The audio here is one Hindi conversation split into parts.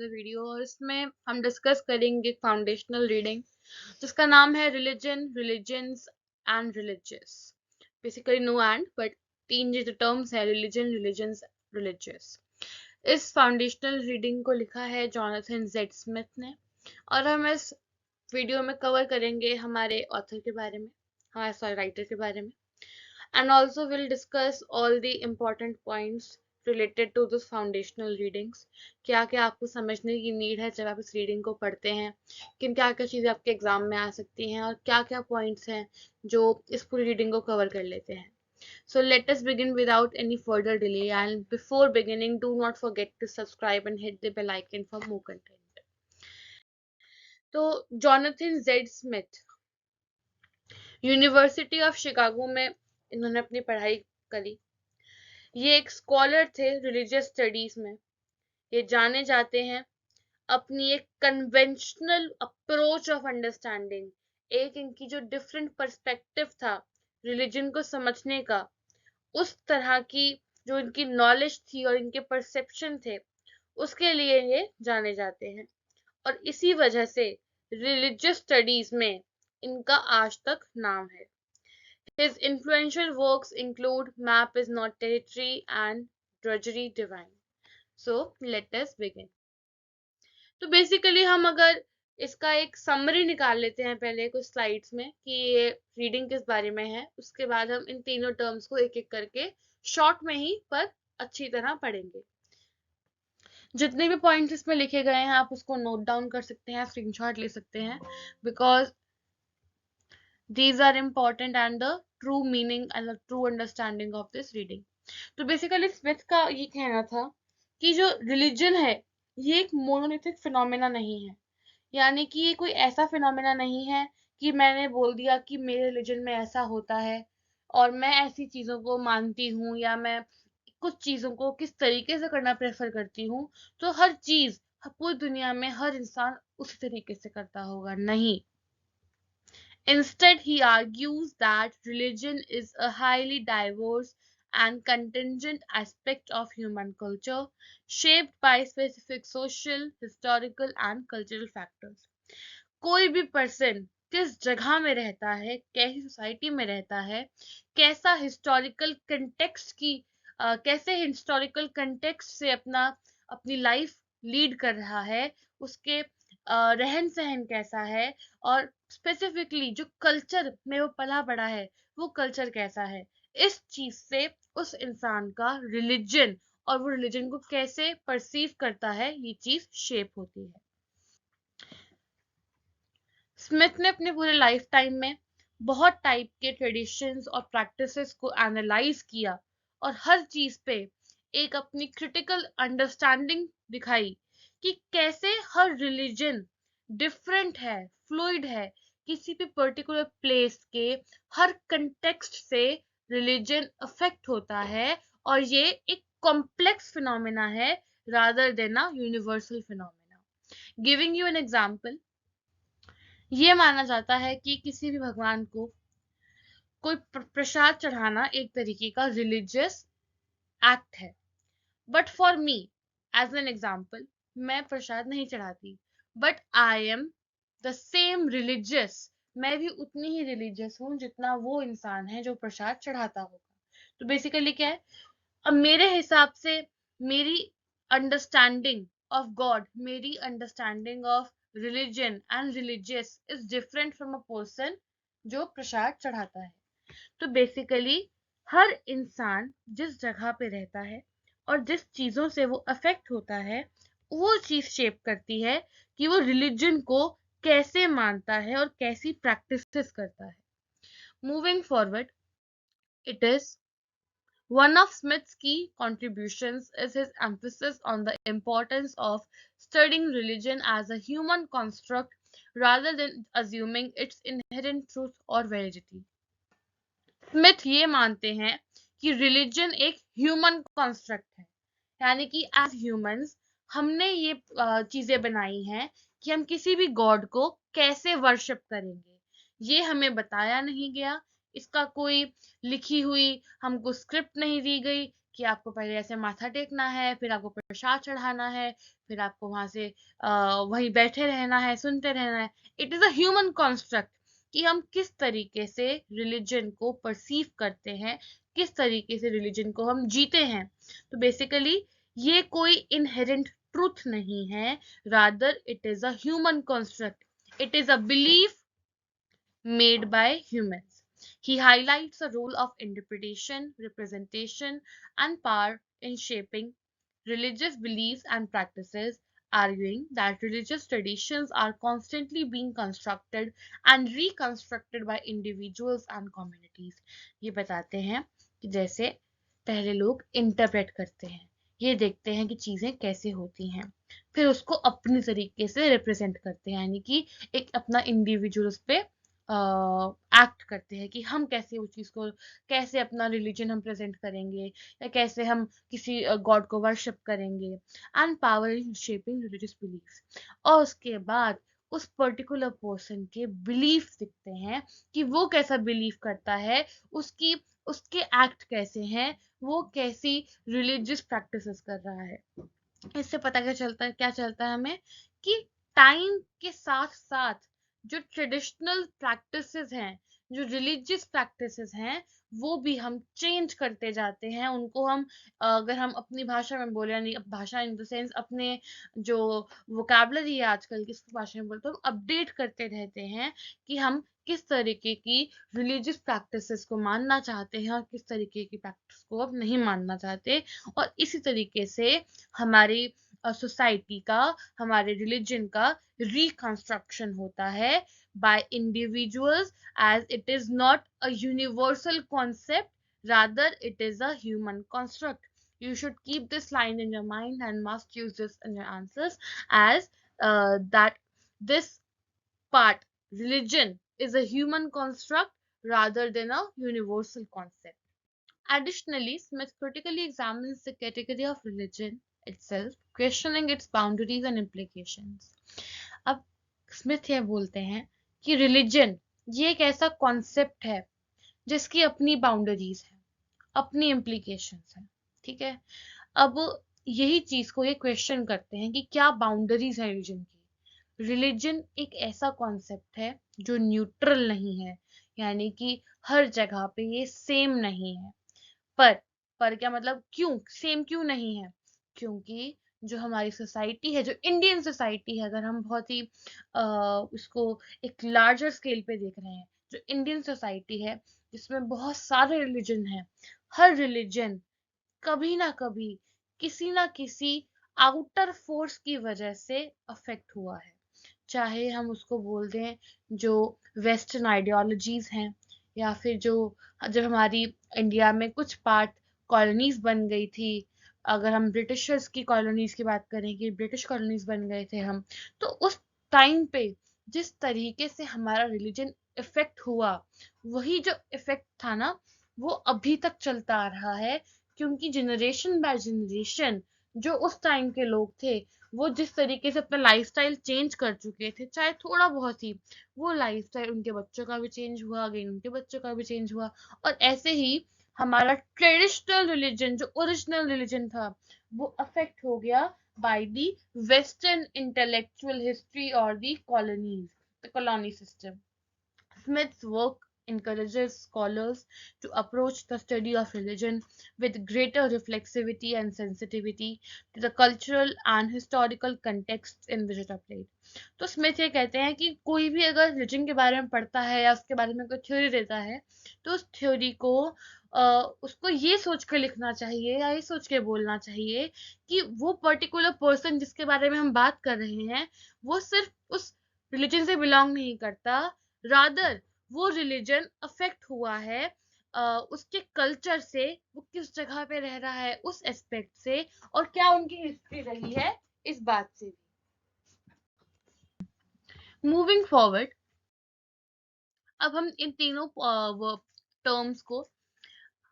अनदर वीडियो और इसमें हम डिस्कस करेंगे फाउंडेशनल रीडिंग जिसका नाम है religion, religions and religious. Basically no end but तीन जो टर्म्स है रिलीजन, रिलीजन्स, रिलीजियस। इस फाउंडेशनल रीडिंग को लिखा है जॉनथन जेड स्मिथ ने और हम इस वीडियो में कवर करेंगे हमारे ऑथर के बारे में, हमारे राइटर के बारे में, and also we'll discuss all the important points related to this foundational readings। क्या क्या आपको समझने की नीड है जब आप इस रीडिंग को पढ़ते हैं, किन क्या क्या चीज़ें आपके एग्जाम में आ सकती हैं और क्या क्या पॉइंट्स हैं जो इस पूरी रीडिंग को कवर कर लेते हैं। So let us begin without any further delay, and before beginning do not forget to subscribe and hit the bell icon for more content। तो Jonathan Z Smith university of Chicago में इन्होंने अपनी पढ़ाई करी। ये एक स्कॉलर थे रिलीजियस स्टडीज में। ये जाने जाते हैं अपनी एक कन्वेंशनल अप्रोच ऑफ अंडरस्टैंडिंग, एक इनकी जो डिफरेंट पर्सपेक्टिव था रिलीजन को समझने का, उस तरह की जो इनकी नॉलेज थी और इनके परसेप्शन थे, उसके लिए ये जाने जाते हैं और इसी वजह से रिलीजियस स्टडीज में इनका आज तक नाम है। His influential works include Map is Not Territory and Drudgery Divine। So let us begin। तो बेसिकली हम अगर इसका एक समरी निकाल लेते हैं पहले कुछ स्लाइड्स में कि ये रीडिंग किस बारे में है, उसके बाद हम इन तीनों टर्म्स को एक एक करके शॉर्ट में ही पर अच्छी तरह पढ़ेंगे। जितने भी पॉइंट्स इसमें लिखे गए हैं आप उसको नोट डाउन कर सकते हैं, स्क्रीनशॉट ले सकते हैं, because these are important and the true meaning and the true understanding of this reading। तो बेसिकली स्मिथ का ये कहना था कि जो रिलीजन है ये एक मोनोलिथिक फिनोमेना नहीं है, यानी कि ये कोई ऐसा फिनोमेना नहीं है कि मैंने बोल दिया कि मेरे रिलीजन में ऐसा होता है और मैं ऐसी चीजों को मानती हूँ या मैं कुछ चीजों को किस तरीके से करना प्रेफर करती हूँ तो हर चीज पूरी दुनिया में हर इंसान उसी तरीके से करता होगा। नहीं, instead, he argues that religion is a highly diverse and contingent aspect of human culture, shaped by specific social, historical and cultural factors। कोई भी पर्सन किस जगह में रहता है, कैसी सोसाइटी में रहता है, कैसा हिस्टोरिकल कंटेक्स्ट की कैसे हिस्टोरिकल कंटेक्स्ट से अपनी लाइफ लीड कर रहा है, उसके रहन सहन कैसा है और स्पेसिफिकली जो कल्चर में वो पला बड़ा है वो कल्चर कैसा है, इस चीज से उस इंसान का रिलीजन और वो रिलीजन को कैसे परसीव करता है ये चीज शेप होती है। स्मिथ ने अपने पूरे लाइफ टाइम में बहुत टाइप के ट्रेडिशंस और प्रैक्टिसेस को एनालाइज किया और हर चीज पे एक अपनी क्रिटिकल अंडरस्टैंडिंग दिखाई कि कैसे हर रिलीजन डिफरेंट है, फ्लूइड है, किसी भी पर्टिकुलर प्लेस के हर कंटेक्स्ट से रिलीजन अफेक्ट होता है और ये एक कॉम्प्लेक्स फिनोमेना है rather than a universal phenomena. Giving you an example, ये माना जाता है कि किसी भी भगवान को कोई प्रसाद चढ़ाना एक तरीके का रिलीजियस एक्ट है, but for me as an example मैं प्रसाद नहीं चढ़ाती, but I am the same religious, मैं भी उतनी ही रिलीजियस हूँ जितना वो इंसान है जो प्रसाद चढ़ाता होगा। तो बेसिकली क्या है, अब मेरे हिसाब से मेरी अंडरस्टैंडिंग ऑफ गॉड, मेरी understanding of religion and religious is different from a person जो प्रसाद चढ़ाता है। तो बेसिकली हर इंसान जिस जगह पे रहता है और जिस चीजों से वो अफेक्ट होता है वो चीज शेप करती है कि वो रिलीजन को कैसे मानता है और कैसी प्रैक्टिसेस करता है। Moving forward, it is one of Smith's key contributions is his emphasis on the importance of studying religion as a human construct rather than assuming its inherent truth or validity। Smith ये मानते हैं कि रिलीजन एक ह्यूमन कॉन्स्ट्रक्ट है, यानी कि एज ह्यूमंस हमने ये चीजें बनाई हैं कि हम किसी भी गॉड को कैसे वर्शिप करेंगे, ये हमें बताया नहीं गया, इसका कोई लिखी हुई हमको स्क्रिप्ट नहीं दी गई कि आपको पहले ऐसे माथा टेकना है, फिर आपको प्रसाद चढ़ाना है, फिर आपको वहां से वहीं बैठे रहना है, सुनते रहना है। It is a human construct कि हम किस तरीके से रिलीजन को परसीव करते हैं, किस तरीके से रिलीजन को हम जीते हैं। तो बेसिकली ये कोई इनहेरेंट ट्रूथ नहीं है, rather it is a human construct, it is a belief made by humans. He highlights the role of interpretation, representation, and power in shaping religious beliefs and practices, arguing that religious traditions are constantly being constructed and reconstructed by individuals and communities. ये बताते हैं कि जैसे पहले लोग इंटरप्रेट करते हैं, ये देखते हैं कि चीजें कैसे होती हैं, फिर उसको अपनी तरीके से रिप्रेजेंट करते हैं, यानी कि एक अपना इंडिविजुअल उस पे एक्ट करते हैं कि हम कैसे उस चीज को, कैसे अपना रिलीजन हम प्रेजेंट करेंगे, या कैसे हम किसी गॉड को वर्शिप करेंगे। And power in shaping religious beliefs, और उसके बाद उस पर्टिकुलर पर्सन के बिलीफ दिखते हैं कि वो कैसा बिलीव करता है, उसकी उसके एक्ट कैसे हैं, वो कैसी रिलीजियस प्रैक्टिसेस कर रहा है। इससे पता क्या चलता है हमें कि टाइम के साथ साथ जो ट्रेडिशनल प्रैक्टिसेस हैं, जो रिलीजियस प्रैक्टिसेस हैं, वो भी हम चेंज करते जाते हैं उनको। हम अगर हम अपनी भाषा में बोले, यानी भाषा इन द सेंस अपने जो वोकैबुलरी है आजकल की भाषा में बोलते, हम अपडेट करते रहते हैं कि हम किस तरीके की रिलीजियस प्रैक्टिसेस को मानना चाहते हैं और किस तरीके की प्रैक्टिस को अब नहीं मानना चाहते। और इसी तरीके से हमारी सोसाइटी का, हमारे रिलीजन का रिकंस्ट्रक्शन होता है by individuals, as it is not a universal concept, rather it is a human construct. You should keep this line in your mind and must use this in your answers, as that this part, religion, is a human construct rather than a universal concept. Additionally, Smith critically examines the category of religion itself, questioning its boundaries and implications. अब स्मिथ ये बोलते हैं कि रिलीजन ये एक ऐसा कॉन्सेप्ट है जिसकी अपनी बाउंड्रीज है, अपनी इम्प्लीकेशंस है, ठीक है। अब यही चीज को ये क्वेश्चन करते हैं कि क्या बाउंड्रीज है रिलीजन की। रिलीजन एक ऐसा कॉन्सेप्ट है जो न्यूट्रल नहीं है, यानी कि हर जगह पे ये सेम नहीं है। पर पर क्या मतलब, क्यों सेम क्यों नहीं है? क्योंकि जो हमारी सोसाइटी है, जो इंडियन सोसाइटी है, अगर हम बहुत ही उसको एक लार्जर स्केल पे देख रहे हैं, जो इंडियन सोसाइटी है जिसमें बहुत सारे रिलीजन हैं, हर रिलीजन कभी ना कभी किसी ना किसी आउटर फोर्स की वजह से अफेक्ट हुआ है। चाहे हम उसको बोल दें जो वेस्टर्न आइडियोलॉजीज हैं, या फिर जो जब हमारी इंडिया में कुछ पार्ट कॉलोनीज बन गई थी, अगर हम ब्रिटिशर्स की कॉलोनीज की बात करें कि ब्रिटिश कॉलोनीज बन गए थे हम, तो उस टाइम पे जिस तरीके से हमारा रिलीजन इफेक्ट हुआ, वही जो इफेक्ट था ना, वो अभी तक चलता आ रहा है। क्योंकि जनरेशन बाय जनरेशन जो उस टाइम के लोग थे, वो जिस तरीके से अपना लाइफस्टाइल चेंज कर चुके थे, चाहे थोड़ा बहुत ही, वो लाइफस्टाइल उनके बच्चों का भी चेंज हुआ, अगेन उनके बच्चों का भी चेंज हुआ। और ऐसे ही हमारा ट्रेडिशनल रिलीजन, जो ओरिजिनल रिलीजन था, वो अफेक्ट हो गया by the western intellectual history और the colonies, the colony system. Smith's work encourages scholars to approach the study of religion with greater reflexivity and sensitivity to the cultural and historical contexts in which it applied. तो स्मिथ ये कहते हैं कि कोई भी अगर रिलीजन के बारे में पढ़ता है या उसके बारे में कोई थ्योरी देता है, तो उस थ्योरी को उसको ये सोच कर लिखना चाहिए या ये सोच के बोलना चाहिए कि वो पर्टिकुलर पर्सन जिसके बारे में हम बात कर रहे हैं, वो सिर्फ उस रिलीजन से बिलोंग नहीं करता, रादर वो रिलीजन अफेक्ट हुआ है उसके कल्चर से, वो किस जगह पे रह रहा है उस एस्पेक्ट से, और क्या उनकी हिस्ट्री रही है इस बात से भी। मूविंग फॉरवर्ड, अब हम इन तीनों टर्म्स को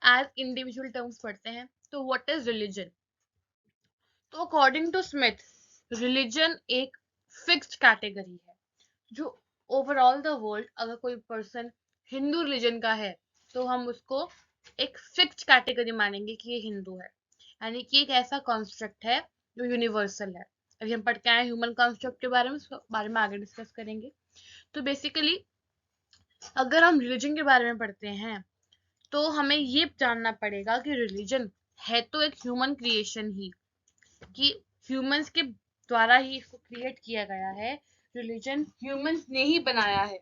एज इंडिविजुअल टर्म्स पढ़ते हैं। तो व्हाट इज रिलीजन? तो अकॉर्डिंग टू स्मिथ, रिलीजन एक फिक्स्ड कैटेगरी है जो ओवरऑल द वर्ल्ड, अगर कोई पर्सन हिंदू रिलीजन का है तो हम उसको एक फिक्स्ड कैटेगरी मानेंगे कि ये हिंदू है, यानी कि एक ऐसा कॉन्स्ट्रक्ट है जो यूनिवर्सल है। अभी हम पढ़ के आए ह्यूमन कॉन्स्ट्रक्ट के बारे में, उसके बारे में आगे डिस्कस करेंगे। तो बेसिकली अगर हम रिलीजन के बारे में पढ़ते हैं तो हमें ये जानना पड़ेगा कि रिलीजन है तो एक ह्यूमन क्रिएशन ही, कि ह्यूमंस के द्वारा ही इसको क्रिएट किया गया है। रिलीजन ह्यूमंस ने ही बनाया है,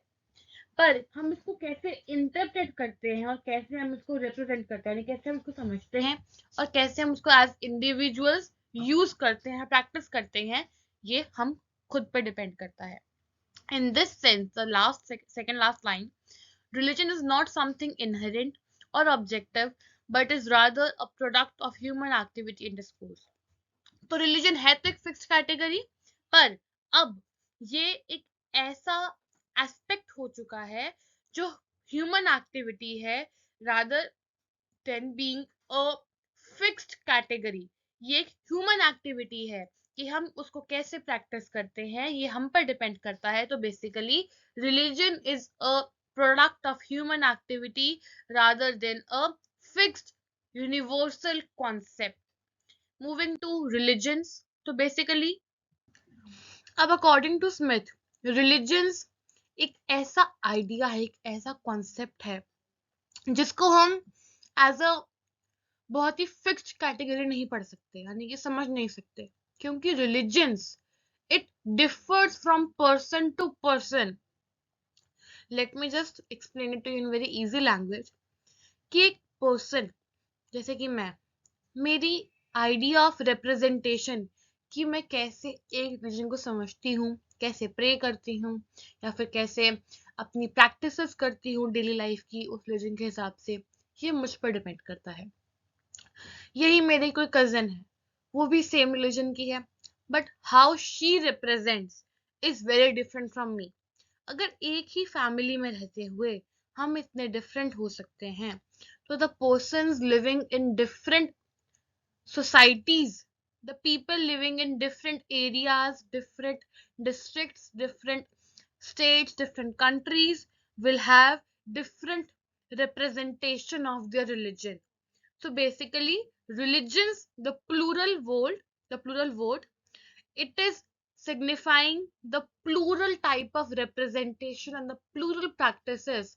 पर हम इसको कैसे इंटरप्रेट करते हैं और कैसे हम इसको रिप्रेजेंट करते हैं, यानी कैसे हम इसको समझते हैं और कैसे हम उसको एज इंडिविजुअल्स यूज करते हैं, प्रैक्टिस करते हैं, ये हम खुद पे डिपेंड करता है। In this sense, the second last line, religion is not something inherent or objective, but is rather a product of human activity and discourse. तो रिलीजन है तो एक फिक्स्ड कैटेगरी, पर अब ये एक ऐसा एस्पेक्ट हो चुका है जो ह्यूमन एक्टिविटी है, rather than being a fixed category. ये एक ह्यूमन एक्टिविटी है कि हम उसको कैसे प्रैक्टिस करते हैं, ये हम पर डिपेंड करता है। तो basically religion is a product of human activity rather than a fixed universal concept. Moving to religions, तो बेसिकली अब अकॉर्डिंग टू स्मिथ, रिलीजन्स एक ऐसा आइडिया है, एक ऐसा कॉन्सेप्ट है जिसको हम एज अ बहुत ही फिक्स्ड कैटेगरी नहीं पढ़ सकते, यानी कि समझ नहीं सकते, क्योंकि religions it differs from person to person. Let me just explain it to you in very easy language, कि एक पर्सन जैसे कि मैं, मेरी आइडिया ऑफ रिप्रेजेंटेशन कि मैं कैसे एक रिलीजन को समझती हूँ, कैसे प्रे करती हूँ, या फिर कैसे अपनी प्रैक्टिसेस करती हूँ डेली लाइफ की उस रिलीजन के हिसाब से, ये मुझ पर डिपेंड करता है। यही मेरी कोई कजन है, वो भी सेम रिलीजन की है, but how she represents is very different from me. अगर एक ही फैमिली में रहते हुए हम इतने डिफरेंट हो सकते हैं, तो the persons living in different societies, the people living in different areas, different districts, different states, different countries will have different representation of their religion. So basically, religions, the plural word, it is signifying the plural type of representation and the plural practices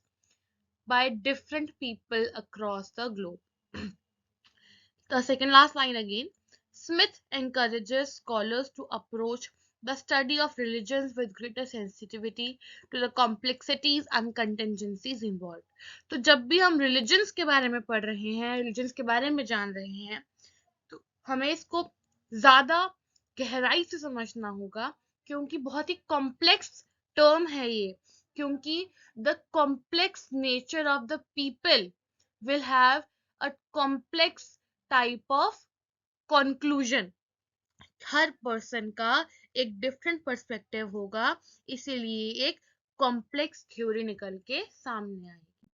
by different people across the globe. The second last line again, Smith encourages scholars to approach the study of religions with greater sensitivity to the complexities and contingencies involved. तो जब भी हम religions के बारे में पढ़ रहे हैं, religions के बारे में जान रहे हैं, तो हमें इसको ज़्यादा गहराई से समझना होगा, क्योंकि बहुत ही complex term है ये, क्योंकि the complex nature of the people will have a complex type of conclusion. Her person का एक डिफरेंट पर्सपेक्टिव होगा, इसीलिए एक कॉम्प्लेक्स थ्योरी निकल के सामने आएगी।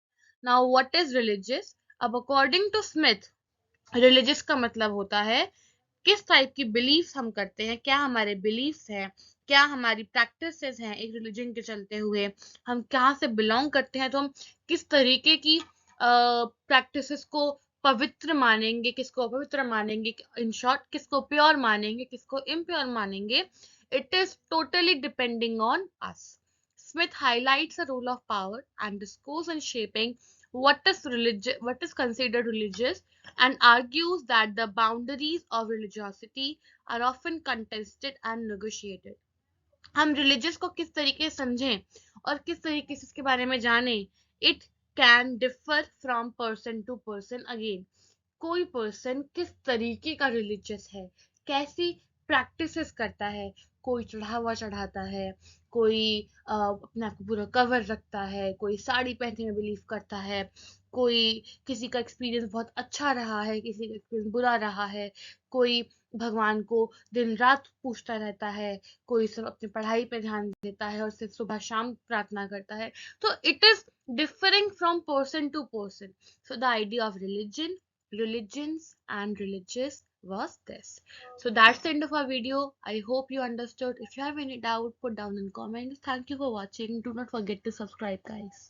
Now what is religious? अब अकॉर्डिंग टू स्मिथ, रिलीजियस का मतलब होता है किस टाइप की बिलीफ्स हम करते हैं, क्या हमारे बिलीफ्स हैं, क्या हमारी प्रैक्टिसेस हैं एक रिलीजन के चलते हुए, हम कहाँ से बिलोंग करते हैं, तो हम किस तरीके की प्रैक्टिसेस को पवित्र मानेंगे, किसको अपवित्र मानेंगे, इन शॉर्ट किसको प्योर मानेंगे, किसको इम्प्योर मानेंगे। It is totally depending on us. Smith highlights the role of power and discourse in shaping what is considered religious, and argues that the boundaries of religiosity are often contested and negotiated. हम रिलीजियस को किस तरीके से समझें और किस तरीके से इसके बारे में जानें, it can differ from person to person. Again, कोई पर्सन किस तरीके का रिलीजियस है, कैसी प्रैक्टिसेस करता है, कोई चढ़ावा चढ़ाता है, कोई अपने आप को पूरा कवर रखता है, कोई साड़ी पहनने में बिलीव करता है, कोई किसी का एक्सपीरियंस बहुत अच्छा रहा है, किसी का एक्सपीरियंस बुरा रहा है, कोई भगवान को दिन रात पूछता रहता है, कोई सब अपनी पढ़ाई पे ध्यान देता है और सिर्फ सुबह शाम प्रार्थना करता है। तो it is differing from person to person. So the idea of religions and religious was this. So that's the end of our video. I hope you understood. If you have any doubt, put down in comments. Thank you for watching. Do not forget to subscribe, guys.